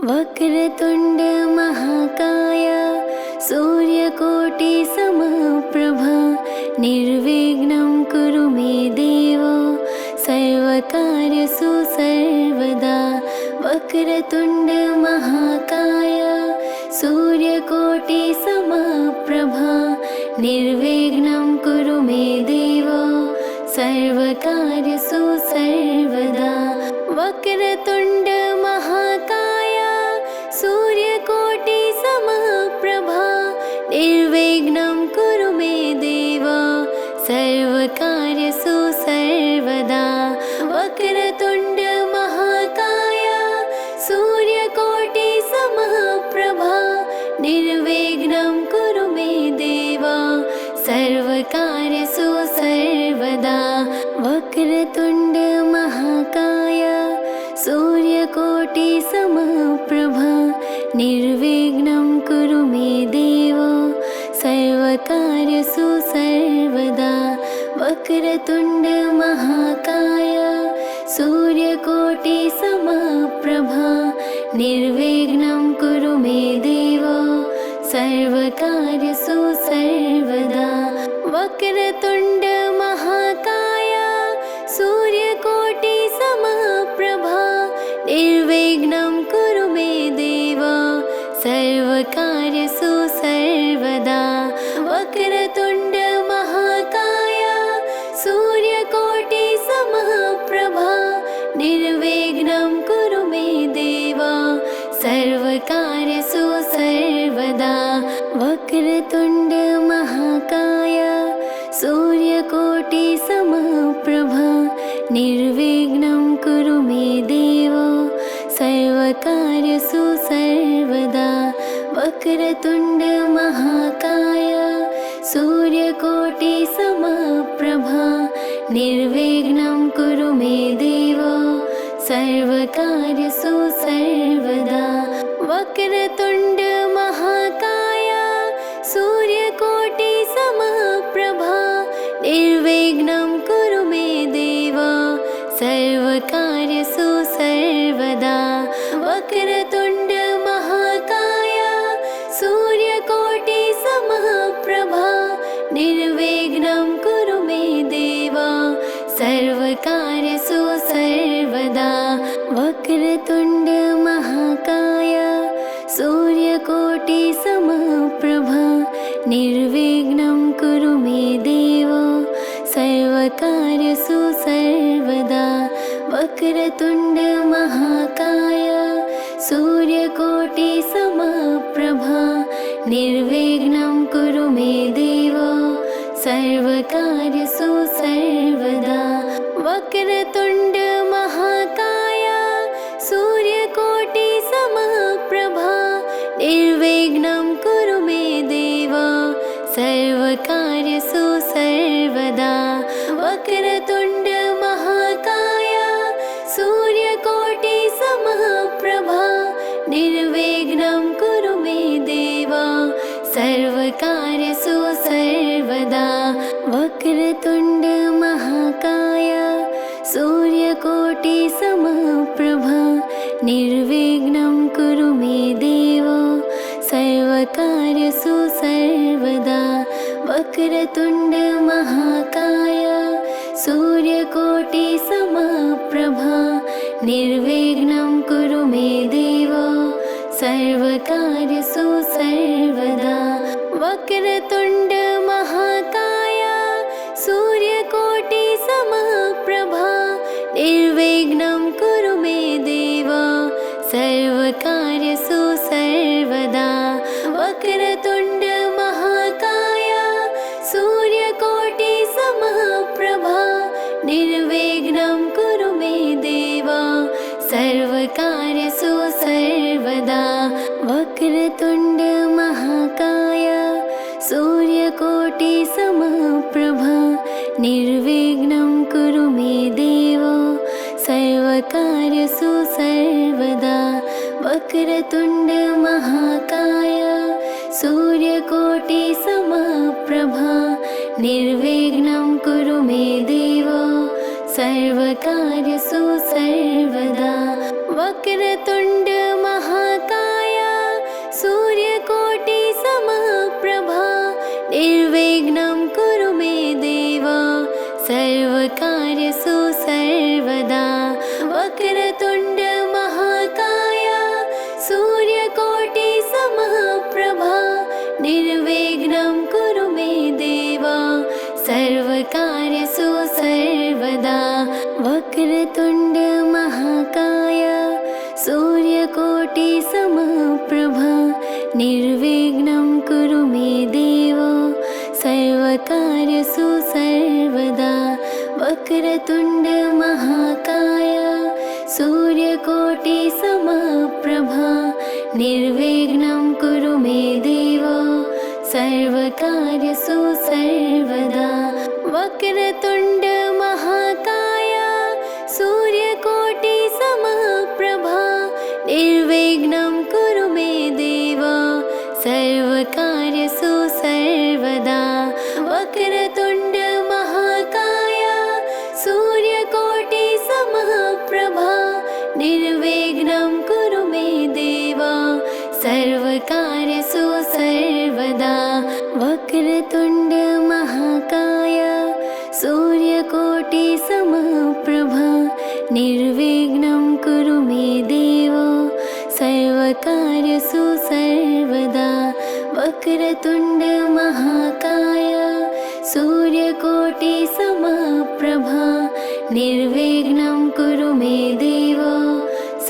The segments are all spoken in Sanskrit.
वक्रतुण्ड महाकाय सूर्यकोटि समप्रभा निर्विघ्नं कुरु मे देव सर्वकार्येषु सर्वदा। वक्रतुण्ड महाकाय सूर्यकोटि समप्रभा निर्विघ्नं कुरु मे देव सर्वकार्येषु सर्वदा। वक्रतुण्ड महाकाय सूर्यकोटि समप्रभा निर्विघ्नं कुरु मे देव सर्वकार्येषु सर्वदा। वक्रतुण्ड महाकाय सूर्यकोटि समप्रभा निर्विघ्नं कुरु मे देव सर्वकार्येषु सर्वदा। वक्रतुण्ड महाकाय सूर्यकोटि समप्रभा निर्विघ्नं कुरु मे देव सर्वकार्येषु सर्वदा। वक्रतुण्ड महाकाय सूर्यकोटि समप्रभा निर्विघ्नं कुरु मे देव सर्वकार्येषु सर्वदा। वक्रतुण्ड महाकाय सूर्यकोटि समप्रभा निर्विघ्नं कुरु मे देव सर्वकार्येषु सर्वदा। वक्रतुण्ड महाकाय सूर्यकोटि समप्रभा निर्विघ्नं कुरु मे देव सर्वकार्येषु सर्वदा। वक्रतुण्ड महाकाय सूर्यकोटि समप्रभा निर्विघ्नं कुरु मे देव सर्वकार्येषु सर्वदा। वक्रतुण्ड महाकाय सूर्यकोटि समप्रभा निर्विघ्नं कुरु मे देव सर्वकार्येषु सर्वदा। वक्रतुण्ड महाकाय सूर्यकोटि समप्रभा निर्विघ्नं कुरु मे देव सर्वकार्येषु सर्वदा। वक्रतुण्ड महाकाय सूर्यकोटि समप्रभा निर्विघ्नं कुरु मे देव सर्वकार्येषु सर्वदा। वक्रतुण्ड महाकाय सूर्यकोटि समप्रभा निर्विघ्नं कुरु मे देव सर्वकार्येषु सर्वदा। वक्रतुण्ड महाकाय सूर्यकोटि समप्रभा निर्विघ्नं कुरु मे देव सर्वकार्येषु सर्वदा। वक्रतुण्ड महाकाय सूर्यकोटि समप्रभा निर्विघ्नं कुरु मे देव सर्वकार्येषु सर्वदा। वक्रतुण्ड महाकाय सूर्यकोटि समप्रभा निर्विघ्नं कुरु मे देव सर्वकार्येषु सर्वदा। वक्रतुण्ड महाकाय सूर्यकोटि समप्रभा निर्विघ्नं कुरु मे देव सर्वकार्येषु सर्वदा। वक्रतुण्ड महाकाय सूर्यकोटि समप्रभा निर्विघ्नं कुरु मे देव सर्वकार्येषु सर्वदा। वक्रतुण्ड महाकाय सूर्यकोटि समप्रभा निर्विघ्नं कुरु मे देव सर्वकार्येषु सर्वदा। वक्रतुण्ड महाकाय सूर्यकोटि समप्रभा निर्विघ्नं कुरु मे देव सर्वकार्येषु सर्वदा। वक्रतुण्ड महाकाय सूर्यकोटि समप्रभा निर्विघ्नं कुरु मे देव सर्वकार्येषु सर्वदा। वक्रतुण्ड महाकाय सूर्यकोटि समप्रभा निर्विघ्नं कुरु मे देव सर्वकार्येषु सर्वदा। वक्रतुण्ड महाकाय सर्वकार्येषु सर्वदा वक्रतुण्ड महाकाय सूर्यकोटिसमप्रभा निर्विघ्नं कुरु मे देव सर्वकार्येषु सर्वदा वक्रतुण्ड महाकाय सूर्यकोटिसमप्रभा निर्विघ्नं कुरु मे देव सर्वकार्येषु सर्वदा वक्रतुण्ड महाकाय सूर्यकोटिसमप्रभा निर्विघ्नं कुरु मे देव सर्वकार्येषु सर्वदा वक्रतुण्ड महाकाय सूर्यकोटिसमप्रभा निर्विघ्नं कुरु मे देव सर्वकार्येषु सर्वदा वक्रतुण्ड महाकाय सूर्यकोटिसमप्रभा निर्विघ्नं कुरु मे देव सर्वकार्येषु सर्वदा वक्रतुण्ड महाकाय सूर्यकोटिसमप्रभा निर्विघ्नं कुरु मे देव सर्वकार्येषु सर्वदा वक्रतुण्ड महाकाय सूर्यकोटिसमप्रभा निर्विघ्नं कुरु मे देव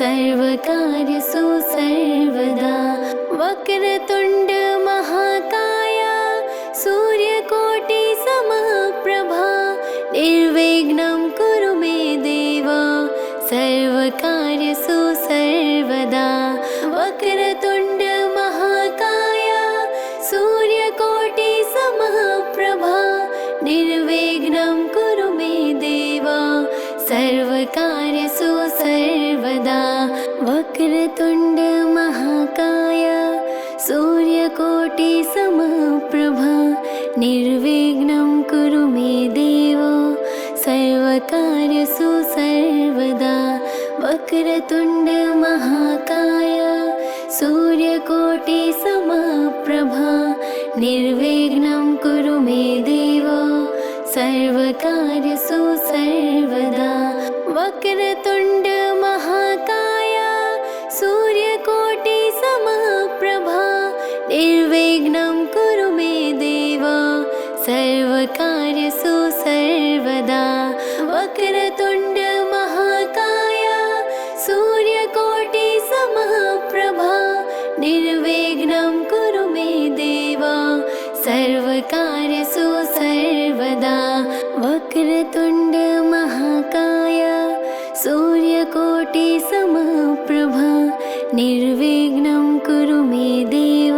सर्वकार्येषु सर्वदा वक्रतुण्ड महाकाय सूर्यकोटिसमप्रभा निर्विघ्नं कुरु मे देव सर्वकार्येषु सर्वदा वक्रतुण्ड महाकाय सूर्यकोटिसमप्रभा निर्विघ्नं कुरु मे देव सर्वकार्येषु सर्वदा वक्रतुण्ड महाकाय सूर्यकोटिसमप्रभा निर्विघ्नं कुरु मे देव सर्वकार्येषु सर्वदा वक्रतुण्ड महाकाय सूर्यकोटिसमप्रभा निर्विघ्नं कुरु मे देव सर्वकार्येषु सर्वदा वक्रतुण्ड महाकाय सूर्यकोटिसमप्रभा निर्विघ्नं कुरु मे देव सर्वकार्येषु सर्वदा वक्रतुण्ड महाकाय सूर्यकोटिसमप्रभा निर्विघ्नं कुरु मे देव सर्वकार्येषु सर्वदा वक्रतुण्ड महाकाय सूर्यकोटिसमप्रभा निर्विघ्नं कुरु मे देव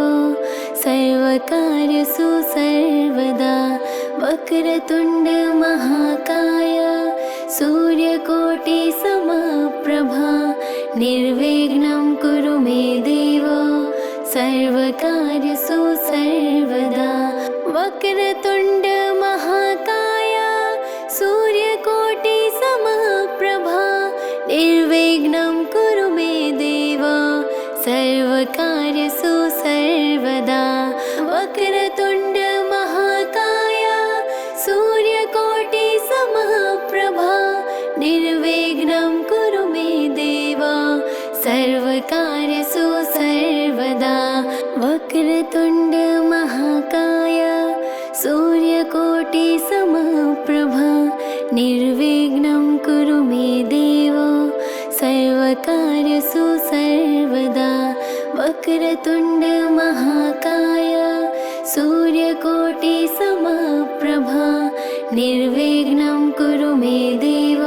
सर्वकार्येषु सर्वदा वक्रतुण्ड महाकाय सूर्यकोटिसमप्रभा निर्विघ्नं कुरु मे देव सर्वकार्येषु सर्वदा वक्रतुण्ड महाकाय सूर्यकोटिसमप्रभा निर्विघ्नं कुरु मे देव सर्वकार्येषु सर्वदा वक्रतुण्ड महाकाय सूर्यकोटिसमप्रभा निर्विघ्नं कुरु मे देव सर्वकार्येषु सर्वदा वक्रतुण्ड महाकाय सूर्यकोटिसमप्रभा निर्विघ्नं कुरु मे देव सर्वकार्येषु सर्वदा वक्रतुण्ड महाकाय सूर्यकोटिसमप्रभा निर्विघ्नं कुरु मे देव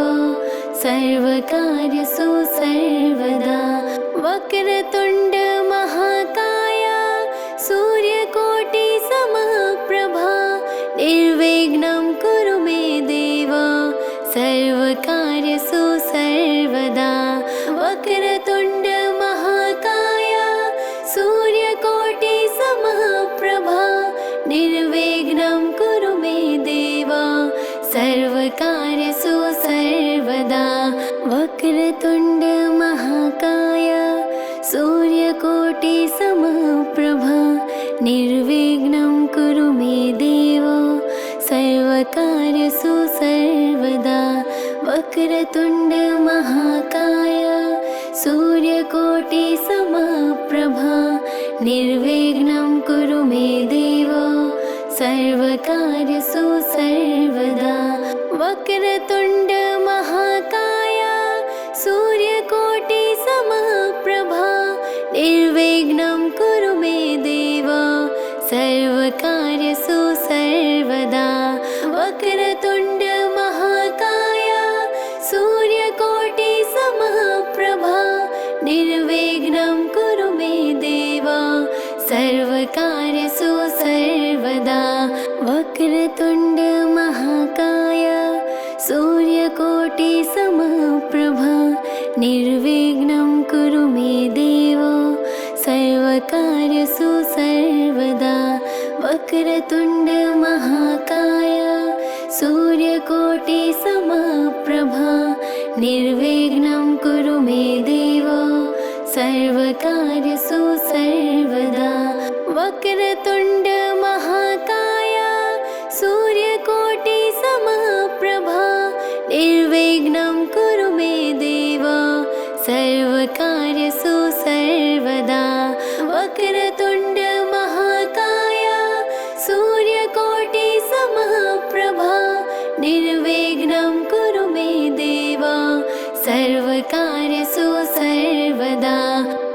सर्वकार्येषु सर्वदा वक्रतुण्ड महाकाय सूर्यकोटिसमप्रभा निर्विघ्नं कुरु मे देव सर्वकार्येषु सर्वदा वक्रतुण्ड महाकाय सूर्यकोटिसमप्रभा निर्विघ्नं कुरु मे देव सर्वकार्येषु सर्वदा वक्रतुण्ड महाकाय सूर्यकोटिसमप्रभा निर्विघ्नं कुरु मे देव सर्वकार्येषु सर्वदा वक्रतुण्ड महाकाय सूर्यकोटि समप्रभा निर्विघ्नं कुरु मे देव सर्वकार्येषु सर्वदा वक्रतुण्ड महाकाय सूर्यकोटि समप्रभा निर्विघ्नं कुरु मे देव सर्वकार्येषु सर्वदा वक्रतुण्ड महाकाय सूर्यकोटि समप्रभा निर्विघ्नं कुरु मे देव सर्वकार्येषु सर्वदा वक्रतुण्ड महाकाय सूर्यकोटि समप्रभा निर्विघ्नं कुरु मे देव सर्वकार्येषु सर्वदा वक्रतुण्ड महाकाय सूर्यकोटि समप्रभा निर्विघ्नं कुरु मे देव सर्वकार्येषु सर्वदा वक्रतुण्ड महाकाय सूर्यकोटि समप्रभा निर्विघ्नं कुरु मे देव सर्वकार्येषु सर्वदा वक्रतुण्ड महाकाय सूर्यकोटि समप्रभा निर्विघ्नं कुरु मे देव सर्वकार्येषु सर्वदा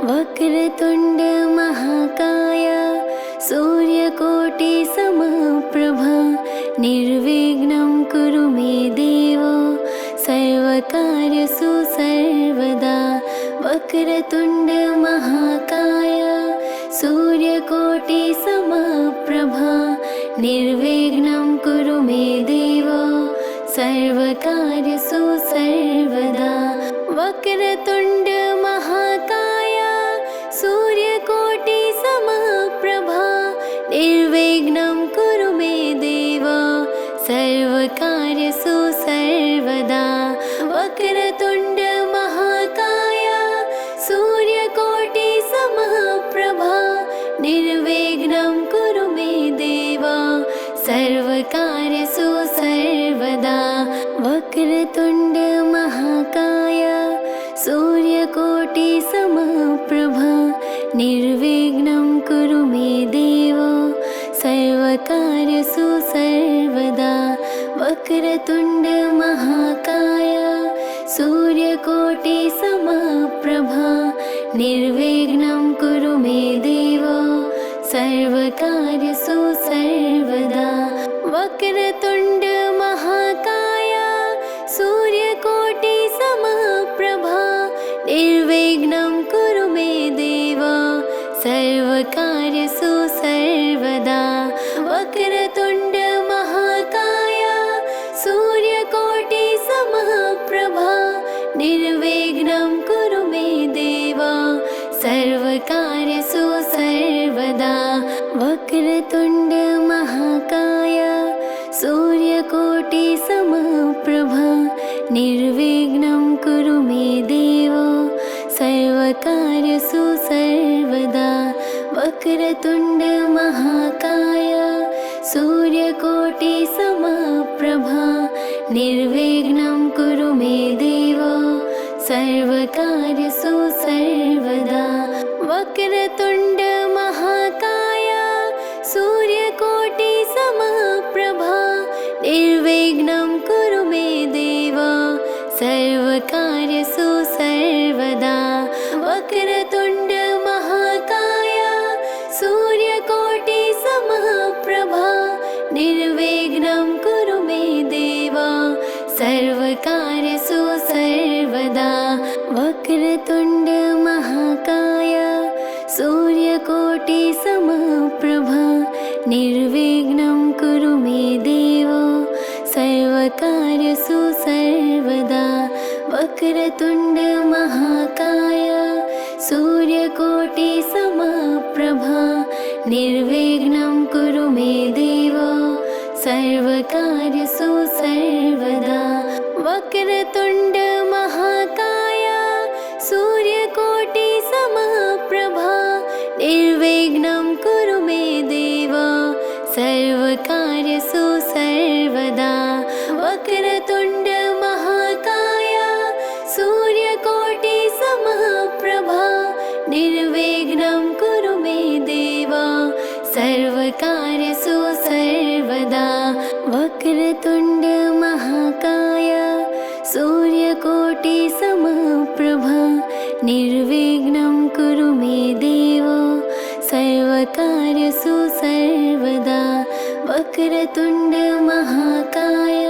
वक्रतुण्ड महाकाय सूर्यकोटि समप्रभा निर्विघ्नं कुरु मे देव सर्वकार्येषु सर्वदा वक्रतुण्ड महाकाय सूर्यकोटि समप्रभा निर्विघ्नं कुरु मे देव सर्वकार्येषु सर्वदा वक्रतुण्ड महाकाय सूर्यकोटि समप्रभा निर्विघ्नं कुरु मे देव सर्वकार्येषु सर्वदा वक्रतुण्ड महाकाय सूर्यकोटि समप्रभा निर्विघ्नं कुरु मे देव सर्वकार्येषु सर्वदा वक्रतुण्ड महाकाय सूर्यकोटि समप्रभा निर्विघ्नं कुरु मे देव सर्वकार्येषु सर्वदा वक्रतुण्ड महाकाय सूर्यकोटि समप्रभा निर्विघ्नं कुरु मे देव सर्वकार्येषु सर्वदा वक्रतुण्ड महाकाय सूर्यकोटि समप्रभा निर्विघ्नं कुरु मे देव सर्वकार्येषु सर्वदा वक्रतुण्ड महाकाय सूर्यकोटि समप्रभा निर्विघ्नं कुरु मे देव सर्वकार्येषु सर्वदा वक्रतुण्ड महाकाय सूर्यकोटि समप्रभा निर्विघ्नं कुरु मे देव सर्वकार्येषु सर्वदा वक्रतुण्ड महाकाय सूर्यकोटि समप्रभा निर्विघ्नं कुरु मे देव सर्वकार्येषु सर्वदा वक्रतुण्ड महाकाय सूर्यकोटि समप्रभा निर्विघ्नं कुरु मे देव सर्वकार्येषु सर्वदा वक्रतुण्ड महाकाय सूर्यकोटि समप्रभा निर्विघ्नं कुरु मे देव सर्वकार्येषु सर्वदा वक्रतुण्ड महाकाय सूर्यकोटि समप्रभा निर्विघ्नं कुरु मे देव सर्वकार्येषु सर्वदा वक्रतुण्ड महाकाय सूर्यकोटि समप्रभा निर्विघ्नं कुरु मे देव सर्वकार्येषु सर्वदा वक्रतुण्ड महाकाय सूर्यकोटि समप्रभा निर्विघ्नं कुरु मे देव सर्वकार्येषु सर्वदा वक्रतुण्ड महाकाय सूर्यकोटि समप्रभा निर्विघ्नं कुरु मे देव सर्वकार्येषु सर्वदा वक्रतुण्ड महाकाय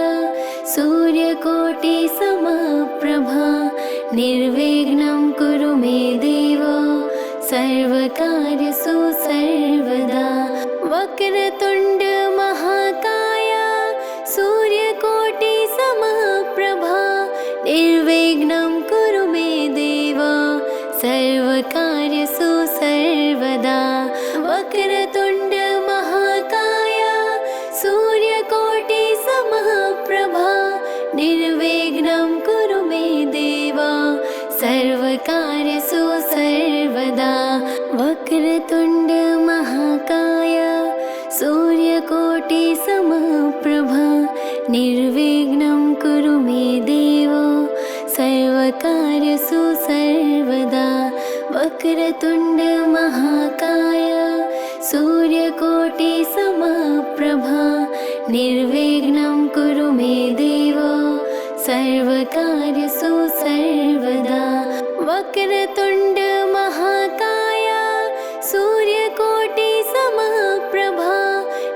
सूर्यकोटि समप्रभा निर्विघ्नं कुरु मे देव सर्वकार्येषु सर्वदा वक्रतुण्ड महाकाय सूर्यकोटि समप्रभा निर्विघ्नं कुरु मे देव सर्वकार्येषु सर्वदा वक्रतुण्ड महाकाय सूर्यकोटि समप्रभा निर्विघ्नं कुरु मे देव सर्वकार्येषु सर्वदा वक्रतुण्ड महाकाय सूर्यकोटि समप्रभा निर्विघ्नं कुरु मे देव सर्वकार्येषु सर्वदा वक्रतुण्ड महाकाय सूर्यकोटि समप्रभा निर्विघ्नं कुरु मे देव सर्वकार्येषु सर्वदा वक्रतुण्ड महाकाय सूर्यकोटि समप्रभा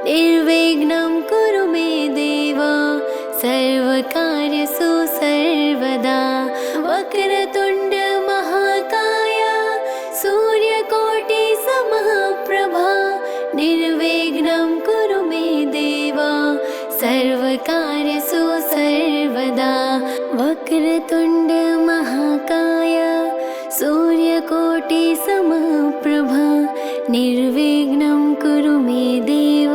निर्विघ्नं कुरु मे देव सर्वकार्येषु सर्वदा वक्रतुण्ड महाकाय सूर्यकोटि समप्रभा निर्विघ्नं कुरु मे देव सर्वकार्येषु सर्वदा वक्रतुण्ड महाकाय सूर्यकोटि समप्रभा निर्विघ्नं कुरु मे देव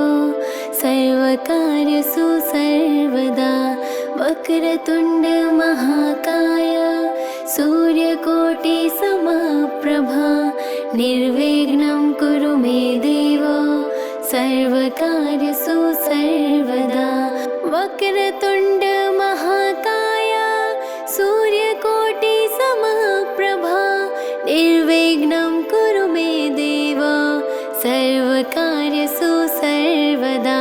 सर्वकार्येषु सर्वदा वक्रतुण्ड महाकाय सूर्यकोटि समप्रभा निर्विघ्नं कुरु मे देव सर्वकार्येषु सर्वदा वक्रतुण्ड महाकाय सूर्यकोटि समप्रभा निर्विघ्नं कुरु मे देव सर्वकार्येषु सर्वदा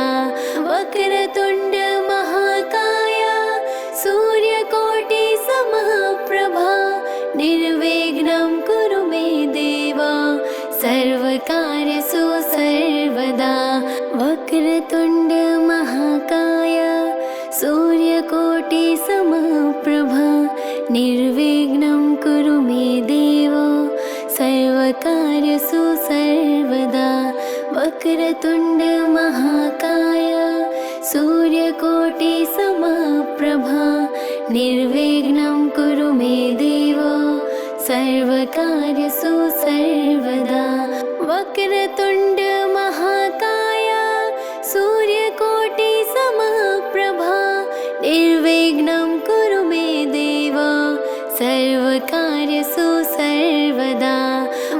वक्रतुण्ड महाकाय सूर्यकोटि समप्रभा निर्विघ्नं कुरु मे देव सर्वकार्येषु सर्वदा वक्रतुण्ड महाकाय सूर्यकोटि समप्रभा निर्विघ्नं कुरु मे देव सर्वकार्येषु सर्वदा वक्रतुण्ड महाकाय सूर्यकोटि समप्रभा निर्विघ्नं कुरु मे देव सर्वकार्येषु सर्वदा वक्रतुण्ड महाकाय सूर्यकोटि समप्रभा निर्विघ्नं कुरु मे देव सर्वकार्येषु सर्वदा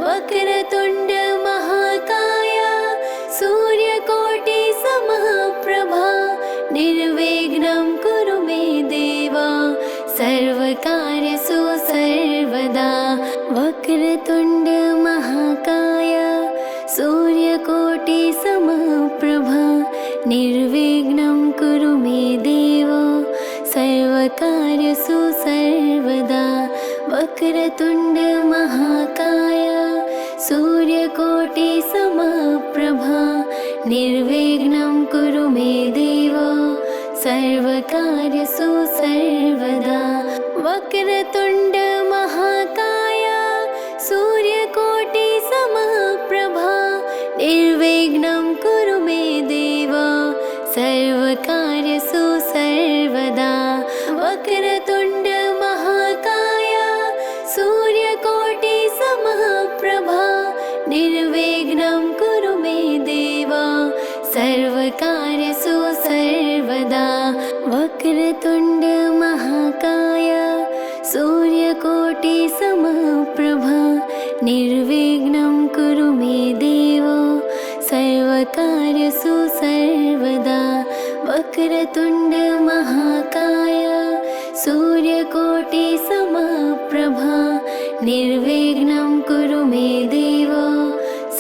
वक्रतुण्ड महाकाय सूर्यकोटि समप्रभा निर्विघ्नं कुरु मे देव सर्वकार्येषु सर्वदा वक्रतुण्ड महाकाय सूर्यकोटि समप्रभा निर्विघ्नं कुरु मे देव सर्वकार्येषु सर्वदा वक्रतुण्ड महाकाय सूर्यकोटि समप्रभा निर्विघ्नं कुरु मे देव सर्वकार्येषु सर्वदा वक्रतुण्ड महाकाय सूर्यकोटि समप्रभा निर्विघ्नं कुरु मे देव सर्वकार्येषु सर्वदा वक्रतुण्ड महाकाय सूर्यकोटि समप्रभा निर्विघ्नं कुरु मे देव सर्वकार्येषु सर्वदा वक्रतुण्ड महाकाय सूर्यकोटि समप्रभा निर्विघ्नं कुरु मे देव सर्वकार्येषु सर्वदा वक्रतुण्ड महाकाय सूर्यकोटि समप्रभा निर्विघ्नं कुरु मे देव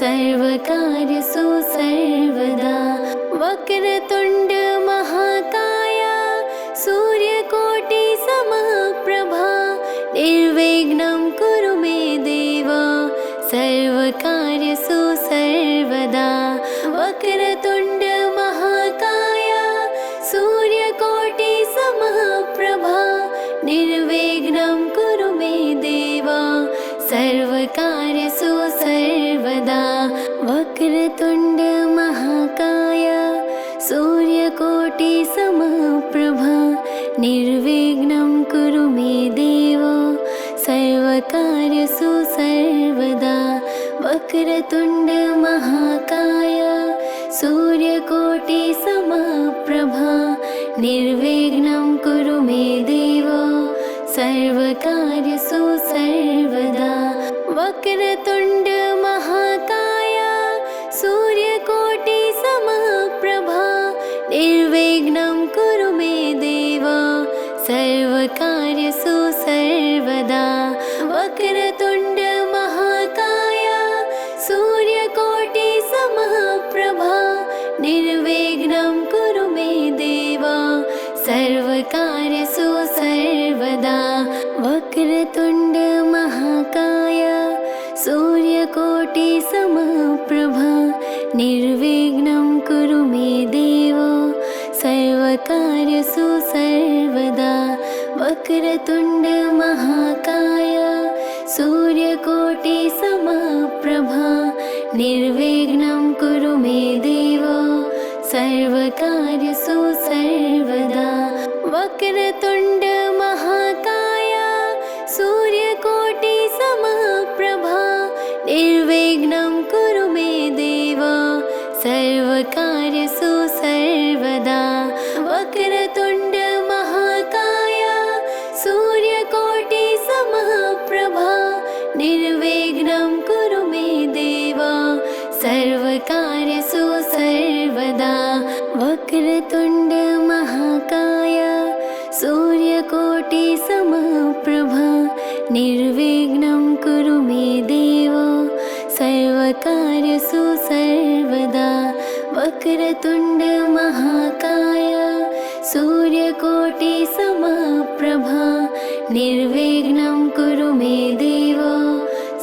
सर्वकार्येषु सर्वदा वक्रतुण्ड महाकाय सूर्यकोटि समप्रभा निर्विघ्नं कुरु मे देव सर्वकार्येषु सर्वदा वक्रतुण्ड महाकाय सूर्यकोटिसमप्रभा निर्विघ्नं कुरु मे देव सर्वकार्येषु सर्वदा वक्रतुण्ड महाकाय सूर्यकोटिसमप्रभा निर्विघ्नं कुरु मे देव सर्वकार्येषु सर्वदा वक्रतुण्ड महाकाय सूर्यकोटिसमप्रभा निर्विघ्नं कुरु मे देव सर्वकार्येषु सर्वदा वक्रतुण्ड महाकाय सूर्यकोटिसमप्रभा निर्विघ्नं कुरु मे देव सर्वकार्येषु सर्वदा वक्रतुण्ड महाकाय सूर्यकोटिसमप्रभा निर्विघ्नं कुरु मे देव सर्वकार्येषु सर्वदा वक्रतुण्ड महाकाय सूर्यकोटिसमप्रभा निर्विघ्नं कुरु मे देव सर्वकार्येषु सर्वदा वक्रतुण्ड महाकाय सूर्यकोटिसमप्रभा निर्विघ्नं कुरु मे देव सर्वकार्येषु सर्वदा वक्रतुण्ड महाकाय सूर्यकोटिसमप्रभा निर्विघ्नं कुरु मे देव सर्वकार्येषु सर्वदा वक्रतुण्ड महाकाय सूर्यकोटिसमप्रभा निर्विघ्नं कुरु मे देव सर्वकार्येषु सर्वदा वक्रतुण्ड महाकाय सूर्यकोटिसमप्रभा निर्विघ्नं कुरु मे देव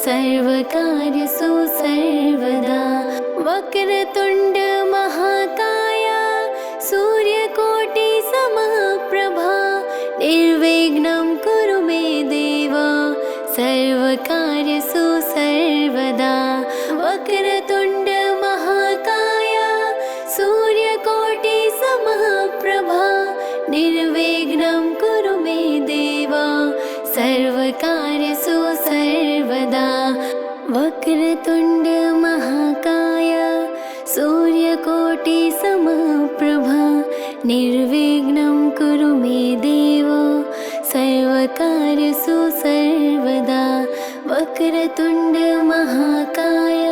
सर्वकार्येषु सर्वदा वक्रतुण्ड महाकाय सूर्यकोटिसमप्रभा निर्विघ्नं कुरु मे देव सर्वकार्येषु सर्वदा वक्रतुण्ड महाकाय सूर्यकोटिसमप्रभा निर्विघ्नं कुरु मे देव सर्वकार्येषु सर्वदा वक्रतुण्ड महाकाय सूर्यकोटिसमप्रभा निर्विघ्नं कुरु मे देव सर्वकार्येषु सर्वदा वक्रतुण्ड महाकाय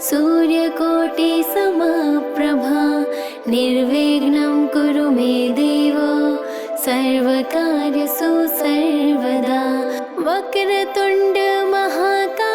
सूर्यकोटिसमप्रभा निर्विघ्नं कुरु मे देव सर्वकार्येषु सर्वदा वक्रतुण्ड महाकाय